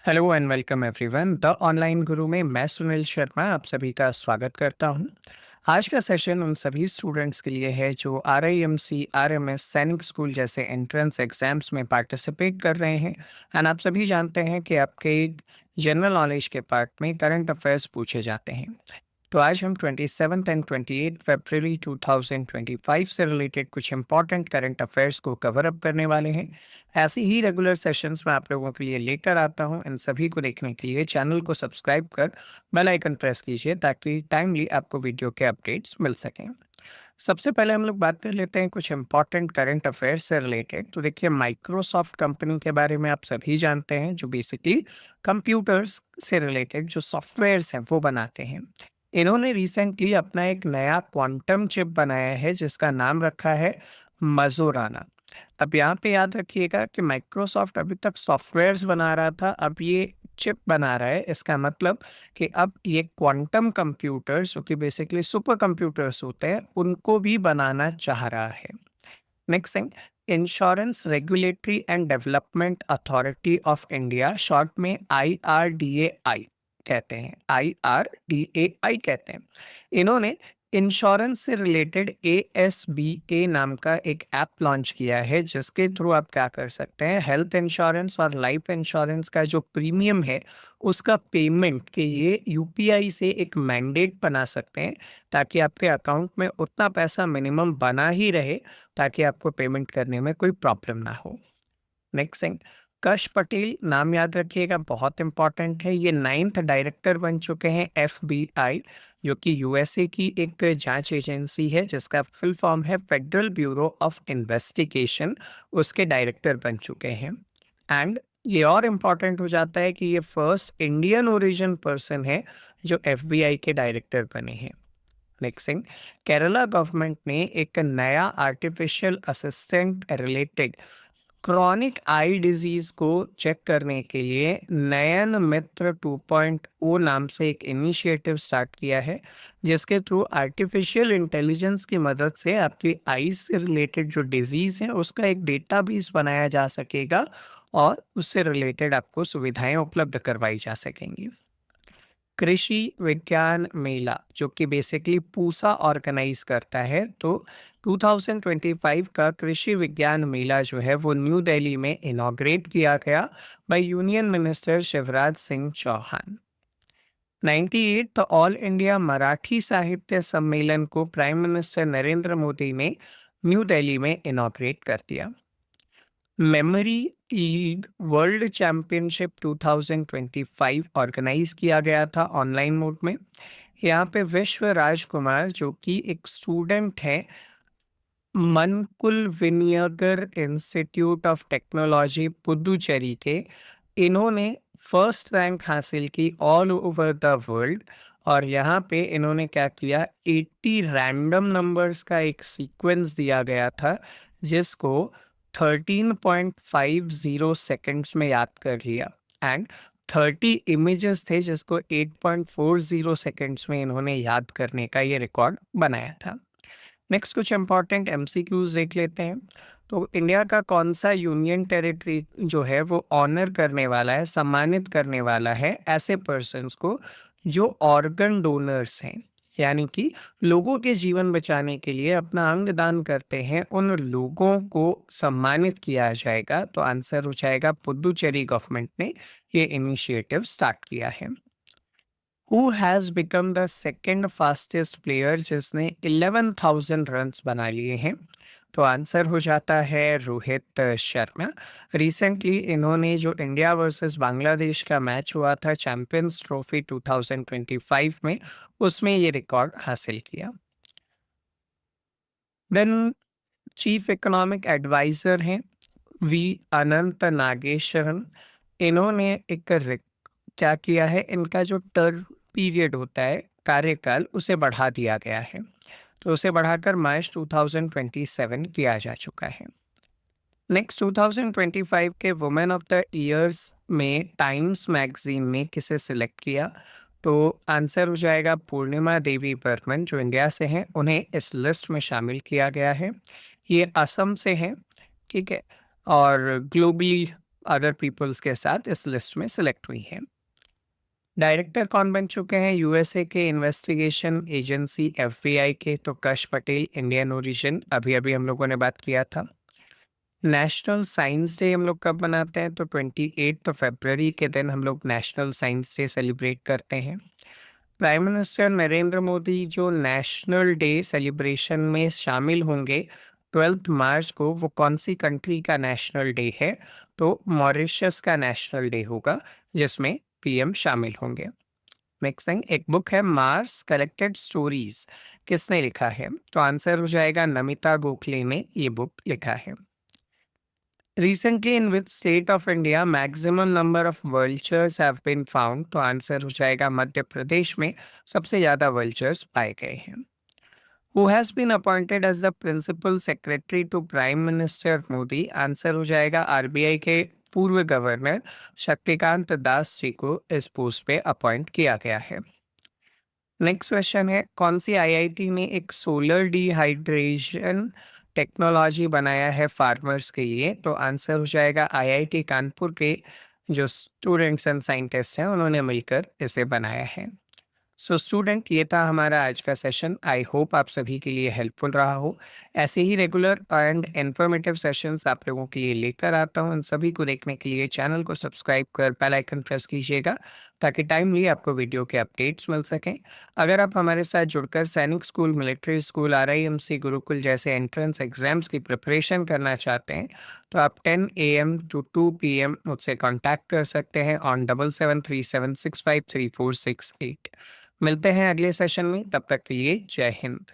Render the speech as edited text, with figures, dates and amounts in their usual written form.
Hello and welcome everyone. The online गुरु में मैं सुनील शर्मा आप सभी का स्वागत करता हूं। आज का सेशन उन सभी स्टूडेंट्स के लिए है जो आरआईएमसी, आरएमएस, सैनिक स्कूल जैसे एंट्रेंस एग्जाम्स में पार्टिसिपेट कर रहे हैं। एंड आप सभी जानते हैं कि आपके जनरल नॉलेज के पार्ट में करंट अफेयर्स पूछे जाते हैं। तो आज हम 27 एंड 28 फरवरी 2025 से रिलेटेड कुछ इंपॉर्टेंट करंट अफेयर्स को कवर अप करने वाले हैं। ऐसी ही रेगुलर सेशंस मैं आप लोगों के लिए लेकर आता हूं। इन सभी को देखने के लिए चैनल को सब्सक्राइब कर बेल आइकन प्रेस कीजिए ताकि टाइमली आपको वीडियो के अपडेट्स मिल सकें। सबसे पहले हम लोग बात कर लेते हैं कुछ इंपॉर्टेंट करंट अफेयर्स से रिलेटेड। तो देखिए, माइक्रोसॉफ्ट कंपनी के बारे में आप सभी जानते हैं, जो बेसिकली कंप्यूटर्स से रिलेटेड जो सॉफ्टवेयर्स हैं वो बनाते हैं। इन्होंने रिसेंटली अपना एक नया क्वांटम चिप बनाया है जिसका नाम रखा है मजोराना। अब यहाँ पे याद रखिएगा कि माइक्रोसॉफ्ट अभी तक सॉफ्टवेयर्स बना रहा था, अब ये चिप बना रहा है। इसका मतलब कि अब ये क्वांटम कंप्यूटर्स, जो कि बेसिकली सुपर कंप्यूटर्स होते हैं, उनको भी बनाना चाह रहा है। Next thing, insurance regulatory and development authority of India, short में IRDAI कहते हैं, IRDAI कहते हैं। इन्होंने इंश्योरेंस से रिलेटेड ASBA नाम का एक ऐप लॉन्च किया है जिसके थ्रू आप क्या कर सकते हैं, हेल्थ इंश्योरेंस और लाइफ इंश्योरेंस का जो प्रीमियम है उसका पेमेंट के लिए यूपीआई से एक मैंडेट बना सकते हैं ताकि आपके अकाउंट में उतना पैसा मिनिमम बना ही रहे ताकि आपको पेमेंट करने में कोई प्रॉब्लम ना हो। नेक्स्ट थिंग, कश पटेल नाम याद रखिएगा, बहुत इंपॉर्टेंट है। ये 9th डायरेक्टर बन चुके हैं FBI, जो कि यूएसए की एक जांच एजेंसी है जिसका फुल फॉर्म है फेडरल ब्यूरो ऑफ इन्वेस्टिगेशन। उसके डायरेक्टर बन चुके हैं। एंड ये और इम्पॉर्टेंट हो जाता है कि ये फर्स्ट इंडियन ओरिजिन पर्सन है जो FBI के डायरेक्टर बने हैं। नेक्स्ट थिंग, केरला गवर्नमेंट ने एक नया artificial assistant related chronic eye disease को चेक करने के लिए नयन मित्र 2.0 नाम से एक इनिशिएटिव स्टार्ट किया है जिसके थ्रू आर्टिफिशियल इंटेलिजेंस की मदद से आपकी आईज से रिलेटेड जो डिजीज है उसका एक डेटाबेस बनाया जा सकेगा और उससे रिलेटेड आपको सुविधाएं उपलब्ध करवाई जा सकेंगी। कृषि विज्ञान मेला, जो कि बेसिकली पूसा ऑर्गेनाइज करता है, तो 2025 का कृषि विज्ञान मेला जो है वो न्यू दिल्ली में इनॉग्रेट किया गया by union minister Shivraj Singh Chouhan. 98 all India Marathi Sahitya Sammelan को प्राइम मिनिस्टर नरेंद्र मोदी ने न्यू दिल्ली में इनॉग्रेट कर दिया। Memory league world championship 2025 organise किया गया था ऑनलाइन मोड में। यहाँ पे विश्व राजकुमार, जो कि एक स्टूडेंट है मनकुल विनियगर इंस्टीट्यूट ऑफ टेक्नोलॉजी पुदुचेरी के, इन्होंने फर्स्ट रैंक हासिल की ऑल ओवर द वर्ल्ड। और यहाँ पे इन्होंने क्या किया, 80 रैंडम नंबर्स का एक सीक्वेंस दिया गया था जिसको 13.50 सेकेंड्स में याद कर लिया। एंड 30 इमेजेस थे जिसको 8.40 सेकेंड्स में इन्होंने याद करने का ये रिकॉर्ड बनाया था। नेक्स्ट कुछ इंपॉर्टेंट MCQs देख लेते हैं। तो इंडिया का कौन सा यूनियन टेरिटरी जो है वो ऑनर करने वाला है, सम्मानित करने वाला है ऐसे पर्सन्स को जो ऑर्गन डोनर्स हैं, यानी कि लोगों के जीवन बचाने के लिए अपना अंग दान करते हैं, उन लोगों को सम्मानित किया जाएगा। तो आंसर हो जाएगा पुदुचेरी गवर्नमेंट ने ये इनिशिएटिव स्टार्ट किया है। Who has become the second fastest player जिसने 11,000 रन्स बना लिए हैं? तो आंसर हो जाता है रोहित शर्मा। रिसेंटली इन्होंने जो इंडिया वर्सेस बांग्लादेश का मैच हुआ था चैंपियंस ट्रॉफी 2025 में, उसमें ये रिकॉर्ड हासिल किया। देन चीफ इकोनॉमिक एडवाइजर हैं वी अनंत नागेश्वरन। इन्होंने क्या किया है, इनका जो टर्म पीरियड होता है, कार्यकाल, उसे बढ़ा दिया गया है। तो उसे बढ़ाकर मार्च 2027 किया जा चुका है। नेक्स्ट 2025 के वुमेन ऑफ द ईयर्स में टाइम्स मैगजीन ने किसे सिलेक्ट किया? तो आंसर हो जाएगा पूर्णिमा देवी बर्मन, जो इंडिया से हैं, उन्हें इस लिस्ट में शामिल किया गया है। ये असम से हैं, ठीक है, और ग्लोबली अदर पीपल्स के साथ इस लिस्ट में सिलेक्ट हुई हैं। डायरेक्टर कौन बन चुके हैं यूएसए के इन्वेस्टिगेशन एजेंसी एफबीआई के? तो कश पटेल, इंडियन ओरिजिन, अभी अभी हम लोगों ने बात किया था। नेशनल साइंस डे हम लोग कब मनाते हैं? तो 28 फरवरी के दिन हम लोग नेशनल साइंस डे सेलिब्रेट करते हैं। प्राइम मिनिस्टर नरेंद्र मोदी जो नेशनल डे सेलिब्रेशन में शामिल होंगे 12 मार्च को, वो कौन सी कंट्री का नेशनल डे है? तो मॉरिशस का नेशनल डे होगा, जिसमें पीएम शामिल होंगे। नेक्स्ट थिंग, एक बुक है मार्स कलेक्टेड स्टोरीज, किसने लिखा है? तो आंसर हो जाएगा नमिता गोखले ने ये बुक लिखा है। Recently, in which state of India maximum number of vultures have been found? तो आंसर हो जाएगा मध्य प्रदेश में सबसे ज्यादा vultures पाए गए हैं। Who has been appointed as the principal secretary to Prime Minister Modi? Answer हो जाएगा आरबीआई के पूर्व गवर्नर शक्तिकांत दास जी को इस पोस्ट पे अपॉइंट किया गया है। नेक्स्ट क्वेश्चन है, कौन सी आईआईटी ने एक सोलर डिहाइड्रेशन टेक्नोलॉजी बनाया है फार्मर्स के लिए? तो आंसर हो जाएगा आईआईटी कानपुर के जो स्टूडेंट्स एंड साइंटिस्ट हैं, उन्होंने मिलकर इसे बनाया है। सो स्टूडेंट, ये था हमारा आज का सेशन। आई होप आप सभी के लिए हेल्पफुल रहा हो। ऐसे ही रेगुलर एंड इन्फॉर्मेटिव सेशंस आप लोगों के लिए लेकर आता हूँ। इन सभी को देखने के लिए चैनल को सब्सक्राइब कर बेल आइकन प्रेस कीजिएगा, ताकि टाइमली आपको वीडियो के अपडेट्स मिल सकें। अगर आप हमारे साथ जुड़कर सैनिक school, military school, RIMC, Gurukul जैसे एंट्रेंस एग्जाम्स की प्रिपरेशन करना चाहते हैं, तो आप 10 AM to 2 PM मुझसे कांटेक्ट कर सकते हैं ऑन 7737653468। मिलते हैं अगले सेशन में, तब तक के लिए जय हिंद।